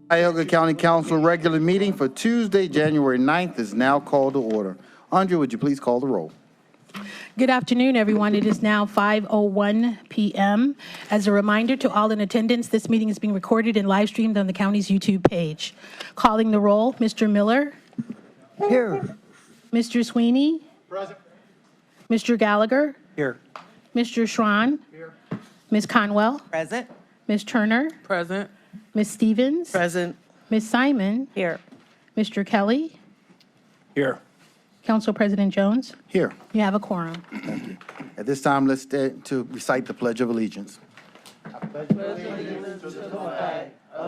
Cuyahoga County Council regular meeting for Tuesday, January 9th is now called to order. Andrea, would you please call the roll? Good afternoon, everyone. It is now 5:01 p.m. As a reminder to all in attendance, this meeting is being recorded and live streamed on the county's YouTube page. Calling the roll, Mr. Miller. Here. Mr. Sweeney. Present. Mr. Gallagher. Here. Mr. Schran. Here. Ms. Conwell. Present. Ms. Turner. Present. Ms. Stevens. Present. Ms. Simon. Here. Mr. Kelly. Here. Council President Jones. Here. You have a quorum. Thank you. At this time, let's stand to recite the Pledge of Allegiance. Of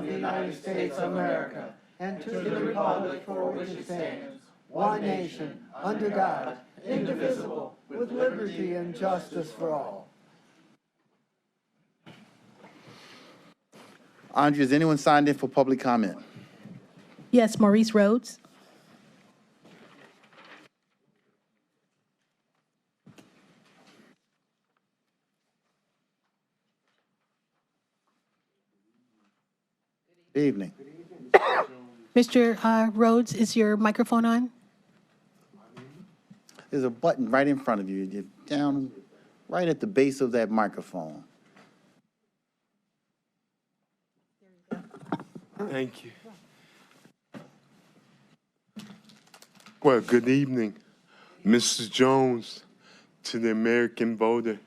the United States of America, and to the republic for which it stands, one nation, under God, indivisible, with liberty and justice for all. Andrea, is anyone signed in for public comment? Yes, Maurice Rhodes. Good evening. Mr. Rhodes, is your microphone on? There's a button right in front of you. You're down right at the base of that microphone. Thank you. Well, good evening, Mrs. Jones, to the American voter.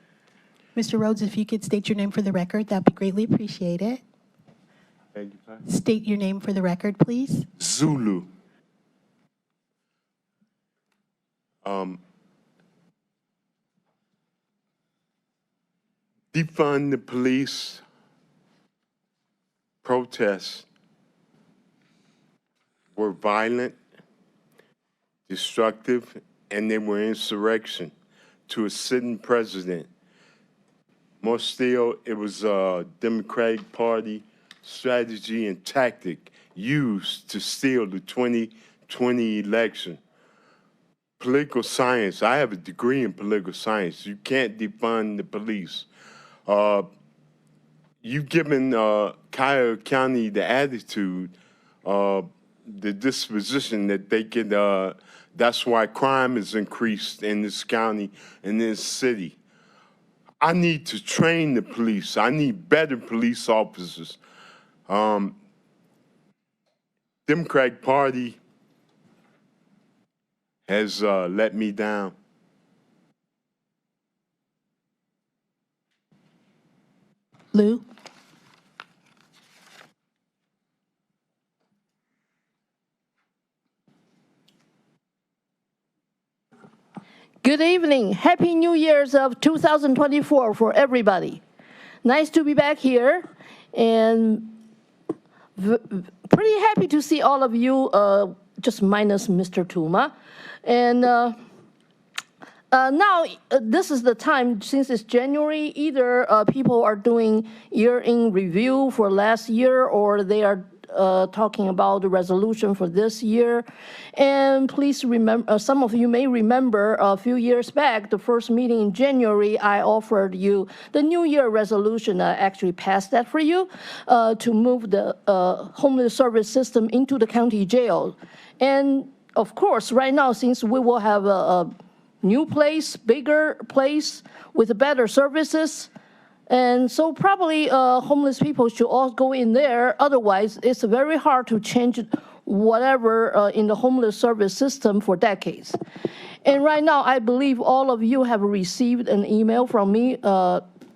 Mr. Rhodes, if you could state your name for the record, that'd be greatly appreciated. Thank you, sir. State your name for the record, please. Zulu. Defund the police protests were violent, destructive, and they were insurrection to a sitting president. More still, it was a Democratic Party strategy and tactic used to steal the 2020 election. Political science, I have a degree in political science. You can't defund the police. You've given Cuyahoga County the attitude, the disposition that they could, that's why crime is increased in this county and this city. I need to train the police. I need better police officers. Democratic Party has let me down. Lou? Good evening. Happy New Year's of 2024 for everybody. Nice to be back here, and pretty happy to see all of you, just minus Mr. Tuma. And now, this is the time, since it's January, either people are doing year-end review for last year, or they are talking about the resolution for this year. And please remember, some of you may remember a few years back, the first meeting in January, I offered you the New Year resolution. I actually passed that for you to move the homeless service system into the county jail. And of course, right now, since we will have a new place, bigger place with better services, and so probably homeless people should all go in there. Otherwise, it's very hard to change whatever in the homeless service system for decades. And right now, I believe all of you have received an email from me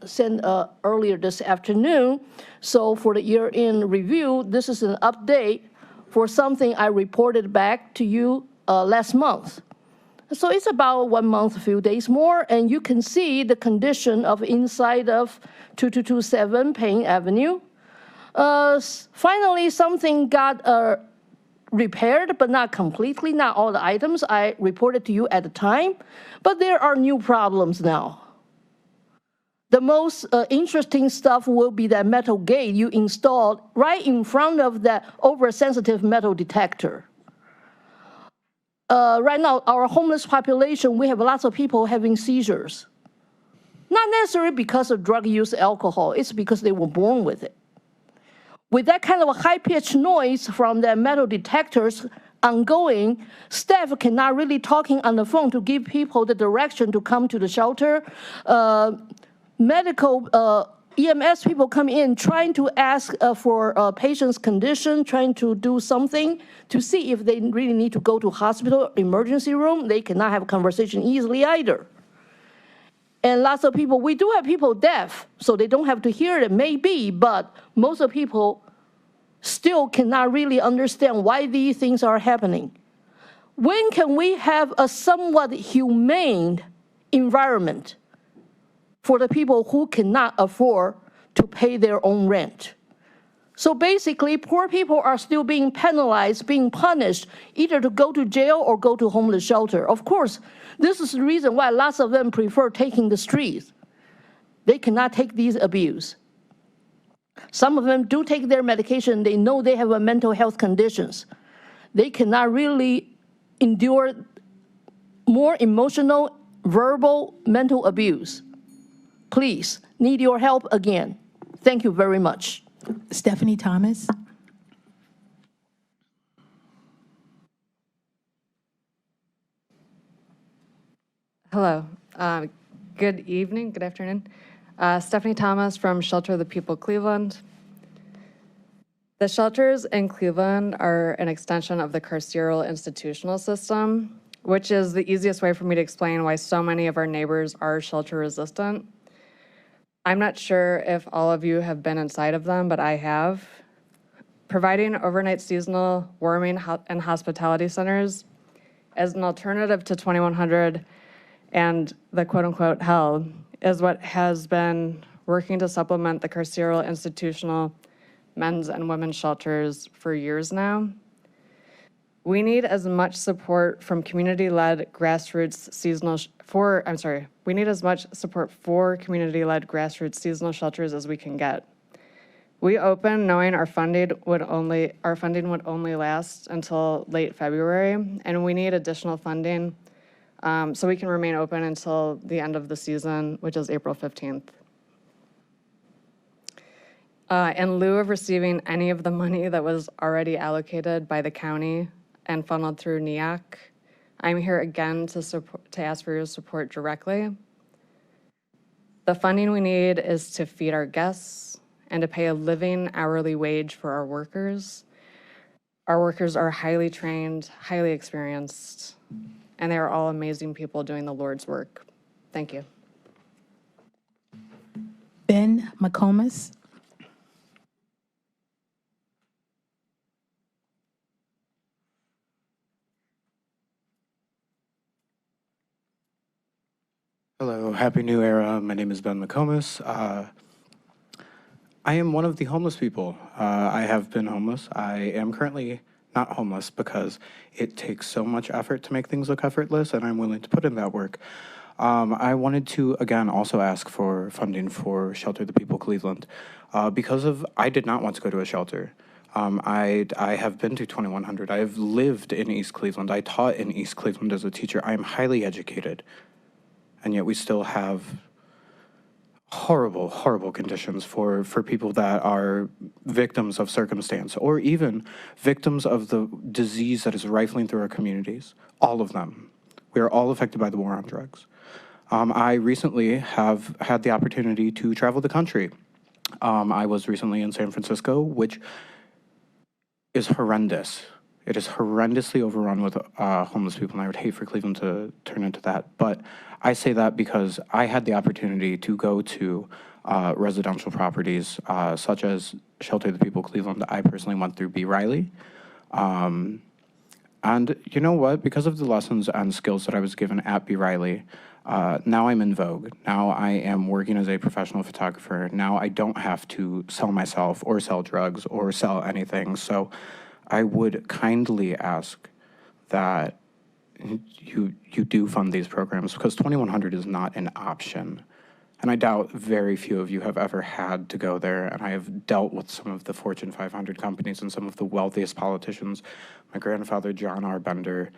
sent earlier this afternoon. So for the year-end review, this is an update for something I reported back to you last month. So it's about 1 month, a few days more, and you can see the condition of inside of 2227 Payne Avenue. Finally, something got repaired, but not completely, not all the items I reported to you at the time, but there are new problems now. The most interesting stuff will be that metal gate you installed right in front of that oversensitive metal detector. Right now, our homeless population, we have lots of people having seizures. Not necessarily because of drug use, alcohol, it's because they were born with it. with that kind of a high-pitched noise from the metal detectors ongoing, staff cannot really talking on the phone to give people the direction to come to the shelter. Medical EMS people come in trying to ask for a patient's condition, trying to do something to see if they really need to go to hospital emergency room. They cannot have a conversation easily either. And lots of people, we do have people deaf, so they don't have to hear it, maybe, but most of people still cannot really understand why these things are happening. When can we have a somewhat humane environment for the people who cannot afford to pay their own rent? So basically, poor people are still being penalized, being punished, either to go to jail or go to homeless shelter. Of course, this is the reason why lots of them prefer taking the streets. They cannot take these abuse. Some of them do take their medication. They know they have a mental health conditions. They cannot really endure more emotional, verbal, mental abuse. Please, need your help again. Thank you very much. Stephanie Thomas. Hello. Good evening, good afternoon. Stephanie Thomas from Shelter of the People Cleveland. The shelters in Cleveland are an extension of the carceral institutional system, which is the easiest way for me to explain why so many of our neighbors are shelter resistant. I'm not sure if all of you have been inside of them, but I have. Providing overnight seasonal warming and hospitality centers as an alternative to 2100 and the quote-unquote hell is what has been working to supplement the carceral institutional men's and women's shelters for years now. We need as much support from community-led grassroots seasonal, we need as much support for community-led grassroots seasonal shelters as we can get. We opened knowing our funding would only last until late February, and we need additional funding so we can remain open until the end of the season, which is April 15th. In lieu of receiving any of the money that was already allocated by the county and funneled through NEAC, I'm here again to ask for your support directly. The funding we need is to feed our guests and to pay a living hourly wage for our workers. Our workers are highly trained, highly experienced, and they are all amazing people doing the Lord's work. Thank you. Ben McComus. Hello, Happy New Era. My name is Ben McComus. I am one of the homeless people. I have been homeless. I am currently not homeless because it takes so much effort to make things look effortless, and I'm willing to put in that work. I wanted to, again, also ask for funding for Shelter of the People Cleveland because I did not want to go to a shelter. I have been to 2100. I have lived in East Cleveland. I taught in East Cleveland as a teacher. I am highly educated. And yet we still have horrible, horrible conditions for people that are victims of circumstance or even victims of the disease that is rifling through our communities. All of them. We are all affected by the war on drugs. I recently have had the opportunity to travel the country. I was recently in San Francisco, which is horrendous. It is horrendously overrun with homeless people, and I would hate for Cleveland to turn into that. But I say that because I had the opportunity to go to residential properties such as Shelter of the People Cleveland. I personally went through B. Riley. And you know what? Because of the lessons and skills that I was given at B. Riley, now I'm in vogue. Now I am working as a professional photographer. Now I don't have to sell myself or sell drugs or sell anything. So I would kindly ask that you do fund these programs because 2100 is not an option. And I doubt very few of you have ever had to go there. And I have dealt with some of the Fortune 500 companies and some of the wealthiest politicians. My grandfather, John R. Bender,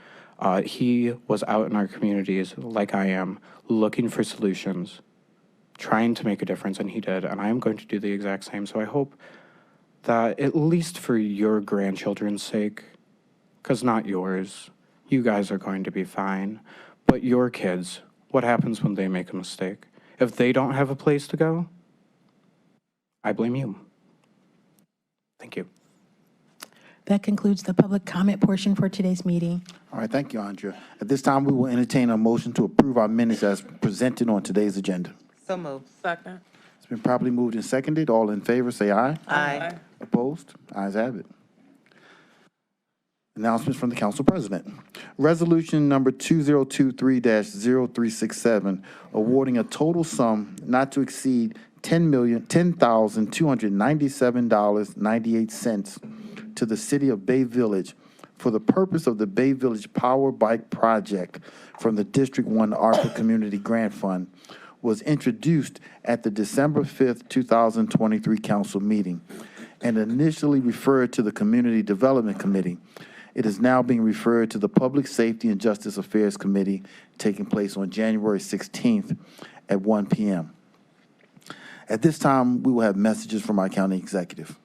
he was out in our communities like I am, looking for solutions, trying to make a difference, and he did. And I am going to do the exact same. So I hope that at least for your grandchildren's sake, because not yours, you guys are going to be fine, but your kids, what happens when they make a mistake? If they don't have a place to go, I blame you. Thank you. That concludes the public comment portion for today's meeting. All right, thank you, Andrea. At this time, we will entertain a motion to approve our minutes as presented on today's agenda. So moved. Second. It's been properly moved and seconded. All in favor, say aye. Aye. Opposed? Ayes have it. Announcements from the council president. Resolution number 2023-0367, awarding a total sum not to exceed $10,297.98 to the city of Bay Village for the purpose of the Bay Village Power Bike Project from the District 1 ARPA Community Grant Fund was introduced at the December 5th, 2023 council meeting and initially referred to the Community Development Committee. It is now being referred to the Public Safety and Justice Affairs Committee, taking place on January 16th at 1 p.m. At this time, we will have messages from our county executive.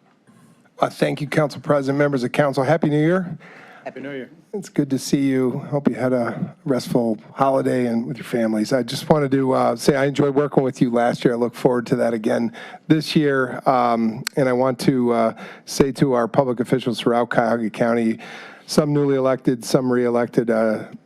Thank you, Council President, members of council. Happy New Year. Happy New Year. It's good to see you. Hope you had a restful holiday and with your families. I just wanted to say I enjoyed working with you last year. I look forward to that again this year. And I want to say to our public officials throughout Cuyahoga County, some newly elected, some re-elected,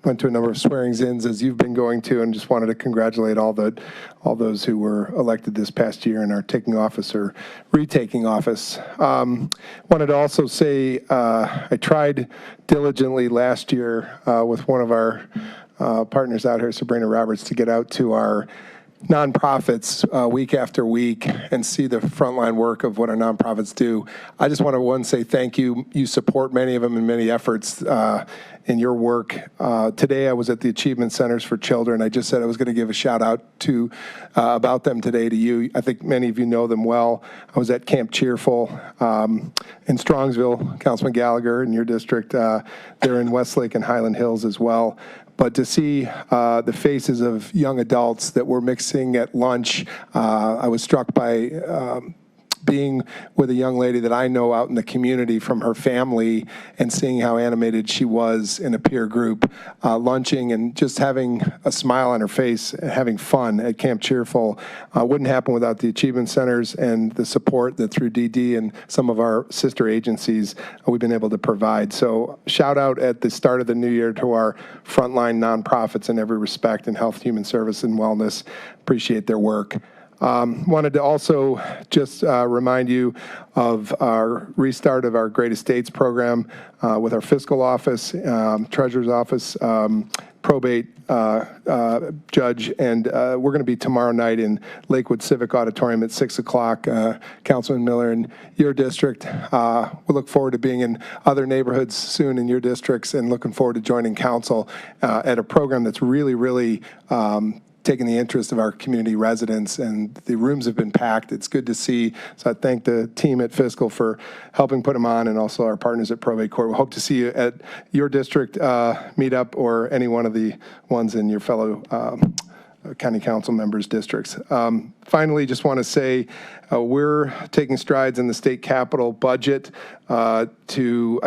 went to a number of swearings-ins as you've been going to, and just wanted to congratulate all those who were elected this past year and are taking office or retaking office. Wanted to also say I tried diligently last year with one of our partners out here, Sabrina Roberts, to get out to our nonprofits week after week and see the frontline work of what our nonprofits do. I just want to, say thank you. You support many of them in many efforts in your work. Today I was at the Achievement Centers for Children. I just said I was going to give a shout out to about them today to you. I think many of you know them well. I was at Camp Cheerful in Strongsville, Councilman Gallagher in your district. They're in Westlake and Highland Hills as well. But to see the faces of young adults that were mixing at lunch, I was struck by being with a young lady that I know out in the community from her family and seeing how animated she was in a peer group, lunching and just having a smile on her face, having fun at Camp Cheerful. Wouldn't happen without the Achievement Centers and the support that through DD and some of our sister agencies we've been able to provide. So shout out at the start of the new year to our frontline nonprofits in every respect in health, human service, and wellness. Appreciate their work. Wanted to also just remind you of our restart of our Great Estates program with our fiscal office, treasurer's office, probate judge, and we're going to be tomorrow night in Lakewood Civic Auditorium at 6 o'clock. Councilman Miller, in your district, we look forward to being in other neighborhoods soon in your districts and looking forward to joining council at a program that's really taking the interest of our community residents, and the rooms have been packed. It's good to see. So I thank the team at Fiscal for helping put them on, and also our partners at Probate Court. We hope to see you at your district meetup or any one of the ones in your fellow county council members' districts. Finally, just want to say we're taking strides in the state capital budget I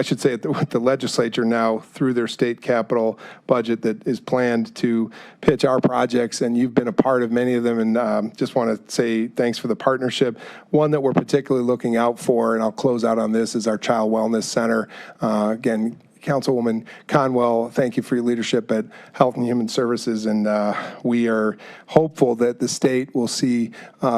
should say, with the legislature now through their state capital budget that is planned to pitch our projects, and you've been a part of many of them, and just want to say thanks for the partnership. One that we're particularly looking out for, and I'll close out on this, is our Child Wellness Center. Again, Councilwoman Conwell, thank you for your leadership at Health and Human Services, and we are hopeful that the state will see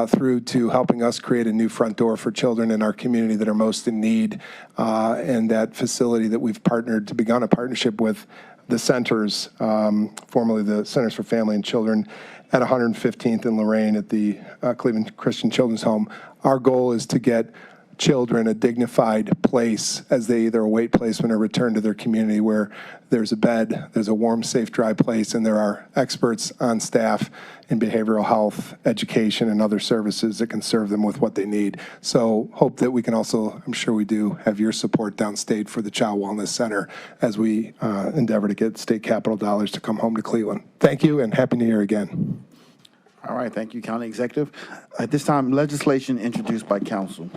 through to helping us create a new front door for children in our community that are most in need, and that facility that we've begun a partnership with the centers, formerly the Centers for Family and Children, at 115th and Lorraine at the Cleveland Christian Children's Home. Our goal is to get children a dignified place as they either await placement or return to their community, where there's a bed, there's a warm, safe, dry place, and there are experts on staff in behavioral health, education, and other services that can serve them with what they need. So hope that we can also, I'm sure we do, have your support downstate for the Child Wellness Center as we endeavor to get state capital dollars to come home to Cleveland. Thank you, and Happy New Year again. All right, thank you, County Executive. At this time, legislation introduced by council.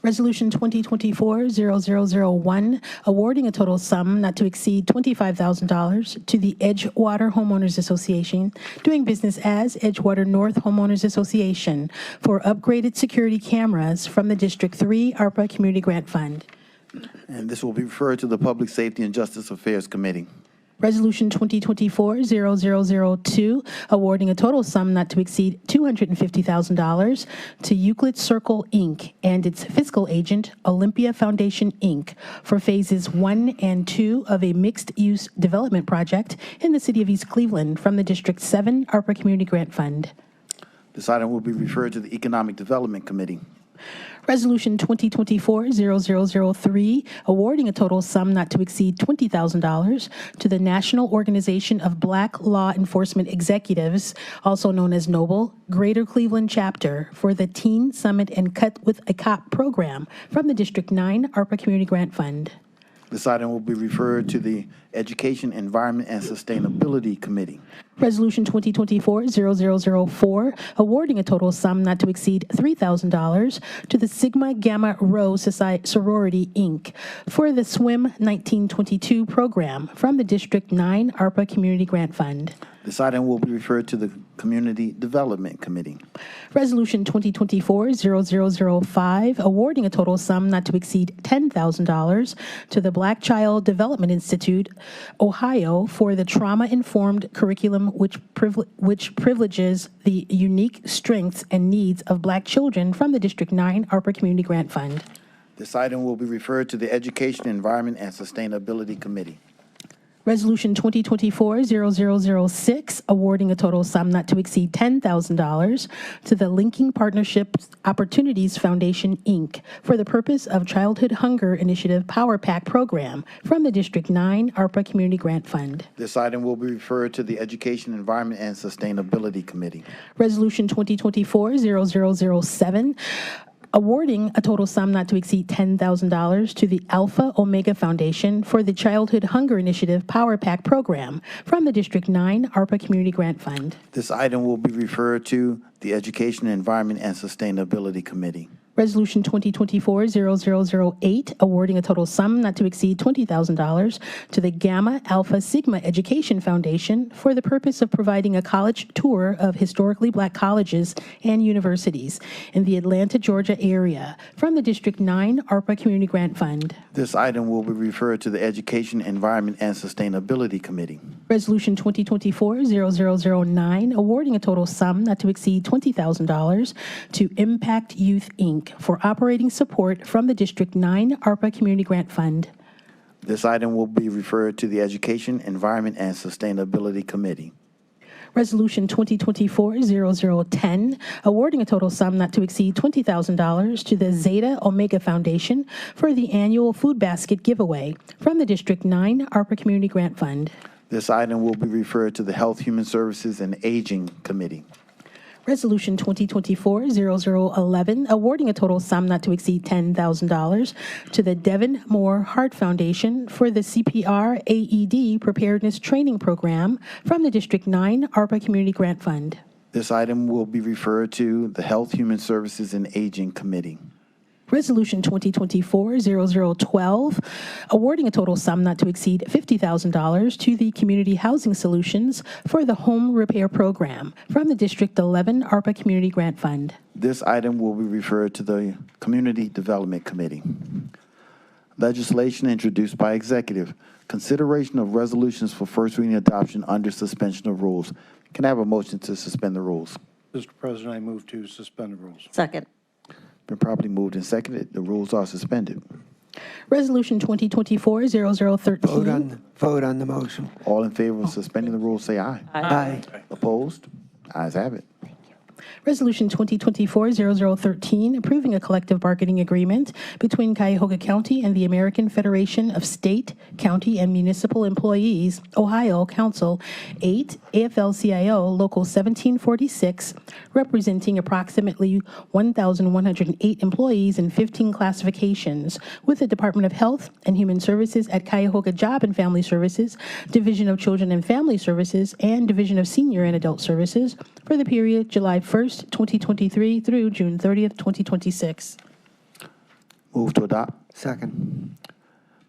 Resolution 2024-0001, awarding a total sum not to exceed $25,000 to the Edgewater Homeowners Association, doing business as Edgewater North Homeowners Association, for upgraded security cameras from the District 3 ARPA Community Grant Fund. And this will be referred to the Public Safety and Justice Affairs Committee. Resolution 2024-0002, awarding a total sum not to exceed $250,000 to Euclid Circle, Inc. and its fiscal agent, Olympia Foundation, Inc., for phases 1 and 2 of a mixed-use development project in the city of East Cleveland from the District 7 ARPA Community Grant Fund. This item will be referred to the Economic Development Committee. Resolution 2024-0003, awarding a total sum not to exceed $20,000 to the National Organization of Black Law Enforcement Executives, also known as NOBLE, Greater Cleveland Chapter, for the Teen Summit and Cut with a Cop program from the District 9 ARPA Community Grant Fund. This item will be referred to the Education, Environment, and Sustainability Committee. Resolution 2024-0004, awarding a total sum not to exceed $3,000 to the Sigma Gamma Rho Sorority, Inc. for the SWIM 1922 program from the District 9 ARPA Community Grant Fund. This item will be referred to the Community Development Committee. Resolution 2024-0005, awarding a total sum not to exceed $10,000 to the Black Child Development Institute, Ohio, for the trauma-informed curriculum which privileges the unique strengths and needs of Black children from the District 9 ARPA Community Grant Fund. This item will be referred to the Education, Environment, and Sustainability Committee. Resolution 2024-0006, awarding a total sum not to exceed $10,000 to the Linking Partnerships Opportunities Foundation, Inc., for the purpose of Childhood Hunger Initiative Power Pack program from the District 9 ARPA Community Grant Fund. This item will be referred to the Education, Environment, and Sustainability Committee. Resolution 2024-0007, awarding a total sum not to exceed $10,000 to the Alpha Omega Foundation for the Childhood Hunger Initiative Power Pack program from the District 9 ARPA Community Grant Fund. This item will be referred to the Education, Environment, and Sustainability Committee. Resolution 2024-0008, awarding a total sum not to exceed $20,000 to the Gamma Alpha Sigma Education Foundation for the purpose of providing a college tour of historically Black colleges and universities in the Atlanta, Georgia area from the District 9 ARPA Community Grant Fund. This item will be referred to the Education, Environment, and Sustainability Committee. Resolution 2024-0009, awarding a total sum not to exceed $20,000 to Impact Youth, Inc. for operating support from the District 9 ARPA Community Grant Fund. This item will be referred to the Education, Environment, and Sustainability Committee. Resolution 2024-0010, awarding a total sum not to exceed $20,000 to the Zeta Omega Foundation for the annual food basket giveaway from the District 9 ARPA Community Grant Fund. This item will be referred to the Health, Human Services, and Aging Committee. Resolution 2024-0011, awarding a total sum not to exceed $10,000 to the Devin Moore Heart Foundation for the CPR AED Preparedness Training Program from the District 9 ARPA Community Grant Fund. This item will be referred to the Health, Human Services, and Aging Committee. Resolution 2024-0012, awarding a total sum not to exceed $50,000 to the Community Housing Solutions for the Home Repair Program from the District 11 ARPA Community Grant Fund. This item will be referred to the Community Development Committee. Legislation introduced by executive. Consideration of resolutions for first reading adoption under suspension of rules. Can I have a motion to suspend the rules? Mr. President, I move to suspend the rules. Second. Been properly moved and seconded. The rules are suspended. Resolution 2024-0013. Vote on the motion. All in favor of suspending the rules, say aye. Aye. Opposed? Ayes have it. Resolution 2024-0013, approving a collective bargaining agreement between Cuyahoga County and the American Federation of State, County, and Municipal Employees, Ohio Council 8, AFL-CIO Local 1746, representing approximately 1,108 employees in 15 classifications, with the Department of Health and Human Services at Cuyahoga Job and Family Services, Division of Children and Family Services, and Division of Senior and Adult Services for the period July 1st, 2023 through June 30th, 2026. Move to adopt. Second.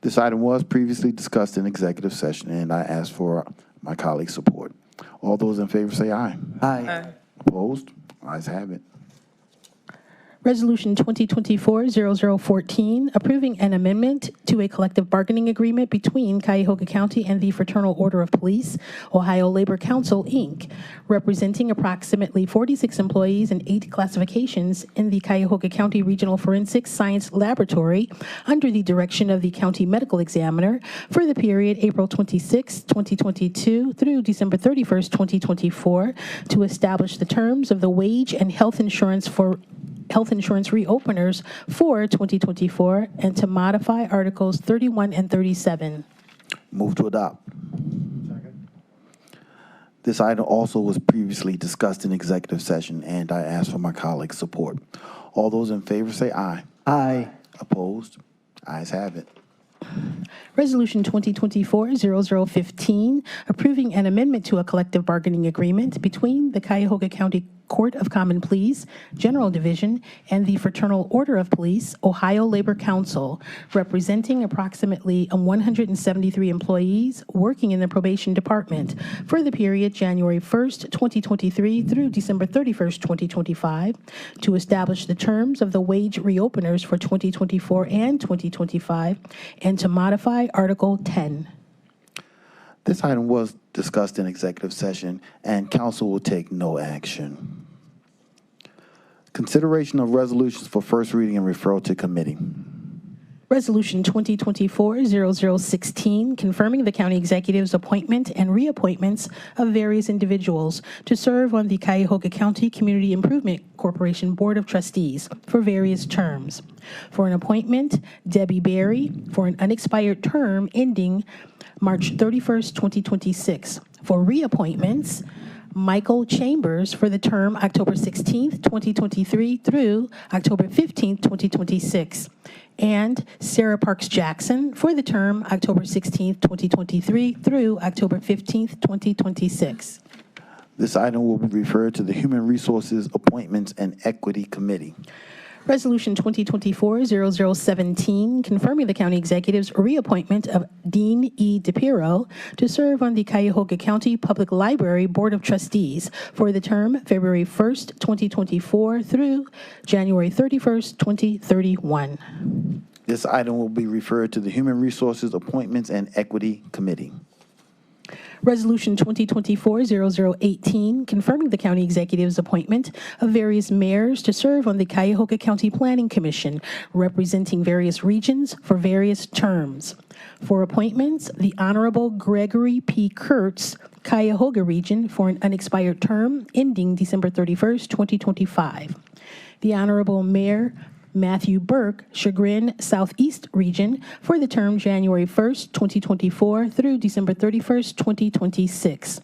This item was previously discussed in executive session, and I ask for my colleagues' support. All those in favor say aye. Aye. Opposed? Ayes have it. Resolution 2024-0014, approving an amendment to a collective bargaining agreement between Cuyahoga County and the Fraternal Order of Police, Ohio Labor Council, Inc., representing approximately 46 employees and 8 classifications in the Cuyahoga County Regional Forensic Science Laboratory under the direction of the County Medical Examiner for the period April 26, 2022 through December 31st, 2024, to establish the terms of the wage and health insurance reopeners for 2024 and to modify Articles 31 and 37. Move to adopt. This item also was previously discussed in executive session, and I ask for my colleagues' support. All those in favor say aye. Aye. Opposed? Ayes have it. Resolution 2024-0015, approving an amendment to a collective bargaining agreement between the Cuyahoga County Court of Common Pleas, General Division, and the Fraternal Order of Police, Ohio Labor Council, representing approximately 173 employees working in the probation department for the period January 1st, 2023 through December 31st, 2025, to establish the terms of the wage reopeners for 2024 and 2025, and to modify Article 10. This item was discussed in executive session, and council will take no action. Consideration of resolutions for first reading and referral to committee. Resolution 2024-0016, confirming the county executive's appointment and reappointments of various individuals to serve on the Cuyahoga County Community Improvement Corporation Board of Trustees for various terms. For an appointment, Debbie Berry, for an unexpired term ending March 31st, 2026. For reappointments, Michael Chambers for the term October 16th, 2023 through October 15th, 2026. And Sarah Parks Jackson for the term October 16th, 2023 through October 15th, 2026. This item will be referred to the Human Resources, Appointments, and Equity Committee. Resolution 2024-0017, confirming the county executive's reappointment of Dean E. DePiro to serve on the Cuyahoga County Public Library Board of Trustees for the term February 1st, 2024 through January 31st, 2031. This item will be referred to the Human Resources, Appointments, and Equity Committee. Resolution 2024-0018, confirming the county executive's appointment of various mayors to serve on the Cuyahoga County Planning Commission, representing various regions for various terms. For appointments, the Honorable Gregory P. Kurtz, Cuyahoga Region, for an unexpired term ending December 31st, 2025. The Honorable Mayor Matthew Burke, Chagrin Southeast Region, for the term January 1st, 2024 through December 31st, 2026.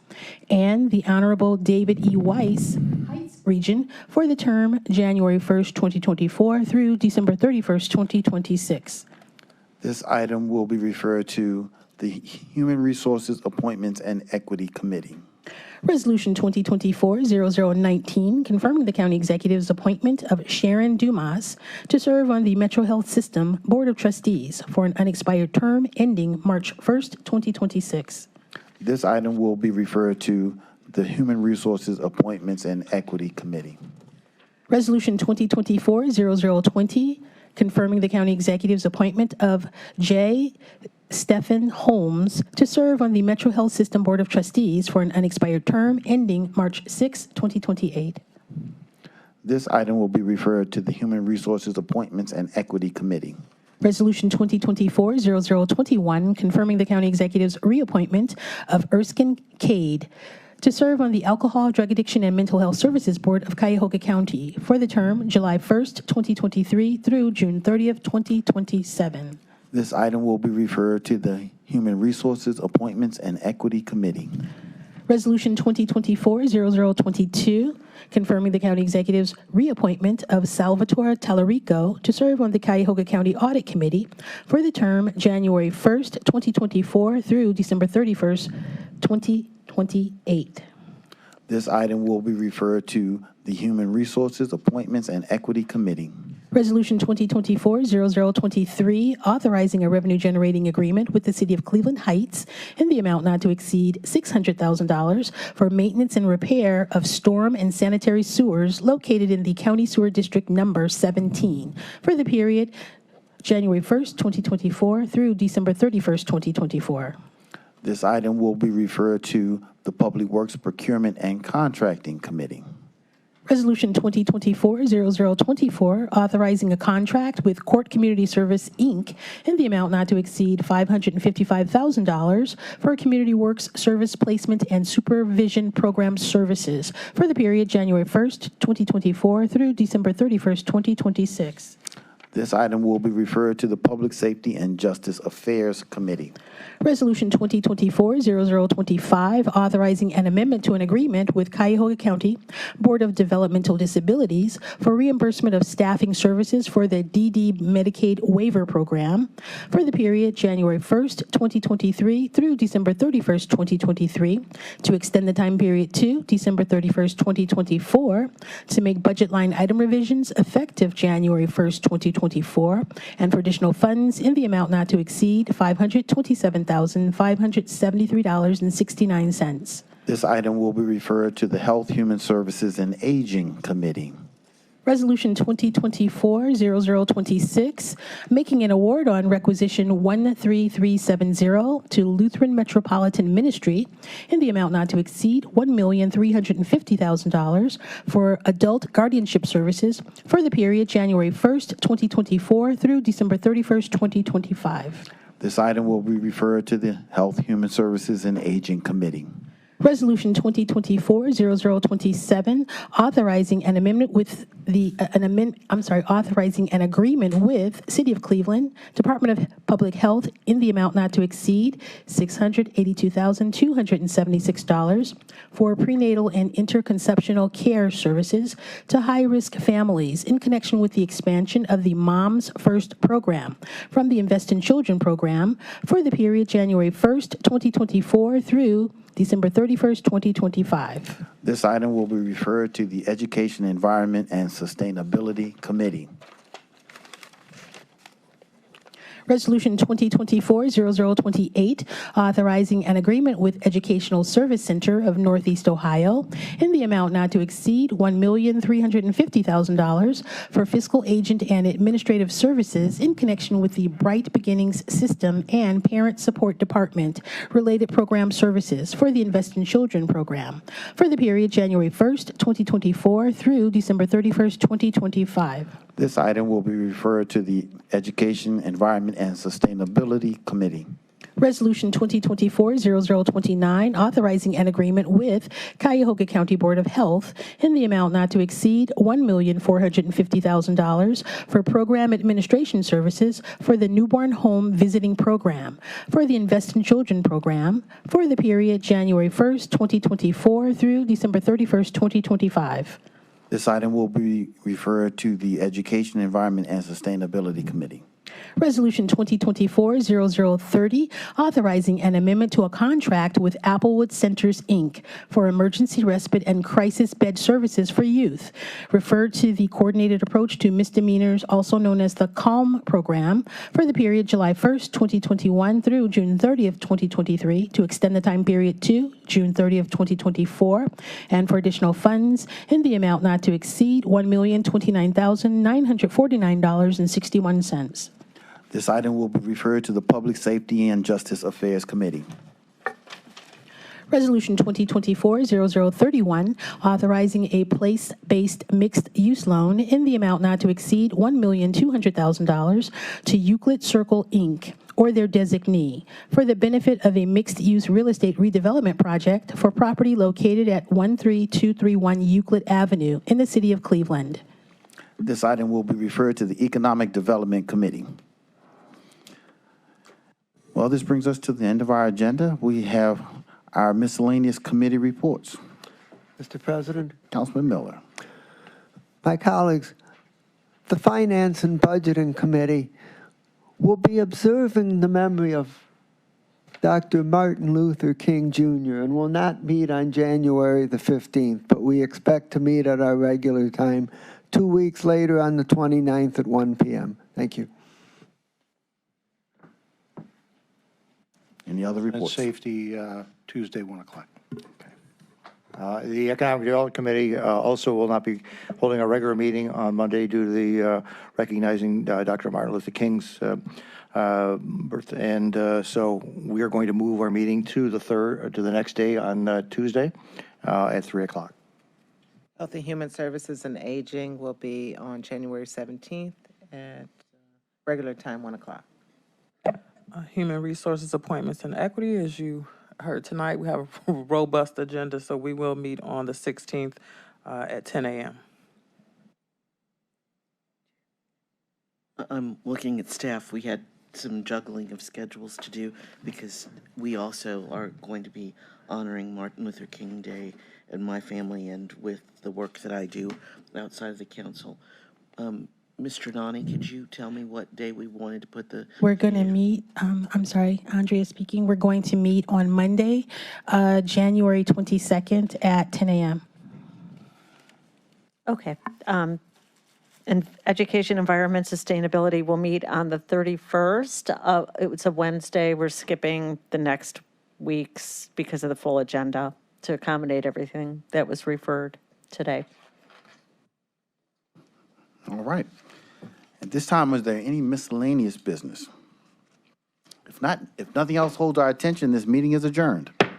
And the Honorable David E. Weiss, Heights Region, for the term January 1st, 2024 through December 31st, 2026. This item will be referred to the Human Resources, Appointments, and Equity Committee. Resolution 2024-0019, confirming the county executive's appointment of Sharon Dumas to serve on the Metro Health System Board of Trustees for an unexpired term ending March 1st, 2026. This item will be referred to the Human Resources, Appointments, and Equity Committee. Resolution 2024-0020, confirming the county executive's appointment of J. Stephen Holmes to serve on the Metro Health System Board of Trustees for an unexpired term ending March 6, 2028. This item will be referred to the Human Resources, Appointments, and Equity Committee. Resolution 2024-0021, confirming the county executive's reappointment of Erskine Cade to serve on the Alcohol, Drug Addiction, and Mental Health Services Board of Cuyahoga County for the term July 1st, 2023 through June 30th, 2027. This item will be referred to the Human Resources, Appointments, and Equity Committee. Resolution 2024-0022, confirming the county executive's reappointment of Salvatore Tallarico to serve on the Cuyahoga County Audit Committee for the term January 1st, 2024 through December 31st, 2028. This item will be referred to the Human Resources, Appointments, and Equity Committee. Resolution 2024-0023, authorizing a revenue-generating agreement with the City of Cleveland Heights in the amount not to exceed $600,000 for maintenance and repair of storm and sanitary sewers located in the County Sewer District Number 17 for the period January 1st, 2024 through December 31st, 2024. This item will be referred to the Public Works Procurement and Contracting Committee. Resolution 2024-0024, authorizing a contract with Court Community Service, Inc. in the amount not to exceed $555,000 for Community Works Service Placement and Supervision Program Services for the period January 1st, 2024 through December 31st, 2026. This item will be referred to the Public Safety and Justice Affairs Committee. Resolution 2024-0025, authorizing an amendment to an agreement with Cuyahoga County Board of Developmental Disabilities for reimbursement of staffing services for the DD Medicaid Waiver Program for the period January 1st, 2023 through December 31st, 2023, to extend the time period to December 31st, 2024, to make budget line item revisions effective January 1st, 2024, and for additional funds in the amount not to exceed $527,573.69. This item will be referred to the Health, Human Services, and Aging Committee. Resolution 2024-0026, making an award on requisition 13370 to Lutheran Metropolitan Ministry in the amount not to exceed $1,350,000 for adult guardianship services for the period January 1st, 2024 through December 31st, 2025. This item will be referred to the Health, Human Services, and Aging Committee. Resolution 2024-0027, authorizing an amendment with authorizing an agreement with City of Cleveland, Department of Public Health in the amount not to exceed $682,276 for prenatal and interconceptional care services to high-risk families in connection with the expansion of the Moms First program from the Invest in Children program for the period January 1st, 2024 through December 31st, 2025. This item will be referred to the Education, Environment, and Sustainability Committee. Resolution 2024-0028, authorizing an agreement with Educational Service Center of Northeast Ohio in the amount not to exceed $1,350,000 for fiscal agent and administrative services in connection with the Bright Beginnings System and Parent Support Department related program services for the Invest in Children program for the period January 1st, 2024 through December 31st, 2025. This item will be referred to the Education, Environment, and Sustainability Committee. Resolution 2024-0029, authorizing an agreement with Cuyahoga County Board of Health in the amount not to exceed $1,450,000 for program administration services for the Newborn Home Visiting Program for the Invest in Children program for the period January 1st, 2024 through December 31st, 2025. This item will be referred to the Education, Environment, and Sustainability Committee. Resolution 2024-0030, authorizing an amendment to a contract with Applewood Centers, Inc. for emergency respite and crisis bed services for youth, referred to the Coordinated Approach to Misdemeanors, also known as the CALM program, for the period July 1st, 2021 through June 30th, 2023, to extend the time period to June 30th, 2024, and for additional funds in the amount not to exceed $1,029,949.61. This item will be referred to the Public Safety and Justice Affairs Committee. Resolution 2024-0031, authorizing a place-based mixed-use loan in the amount not to exceed $1,200,000 to Euclid Circle, Inc., or their designee, for the benefit of a mixed-use real estate redevelopment project for property located at 13231 Euclid Avenue in the city of Cleveland. This item will be referred to the Economic Development Committee. Well, this brings us to the end of our agenda. We have our miscellaneous committee reports. Mr. President, Councilman Miller. my colleagues, the Finance and Budgeting Committee will be observing the memory of Dr. Martin Luther King Jr. and will not meet on January the 15th, but we expect to meet at our regular time 2 weeks later on the 29th at 1 p.m. Thank you. Any other And reports? safety, Tuesday, 1 o'clock. The Economic Development Committee also will not be holding a regular meeting on Monday due to the recognizing Dr. Martin Luther King's birth. And so we are going to move our meeting to the next day on Tuesday at 3 o'clock. Health and Human Services and Aging will be on January 17th at regular time, 1 o'clock. Human Resources Appointments and Equity, as you heard tonight, we have a robust agenda, so we will meet on the 16th at 10 a.m. I'm looking at staff. We had some juggling of schedules to do because we also are going to be honoring Martin Luther King Day in my family and with the work that I do outside of the council. Mr. Nani, could you tell me what day we wanted to put the... We're going to meet, I'm sorry, Andrea speaking. We're going to meet on Monday, January 22nd at 10 a.m. Okay. And Education, Environment, Sustainability will meet on the 31st. It's a Wednesday. We're skipping the next weeks because of the full agenda to accommodate everything that was referred today. All right. At this time, is there any miscellaneous business? If not, if nothing else holds our attention, this meeting is adjourned.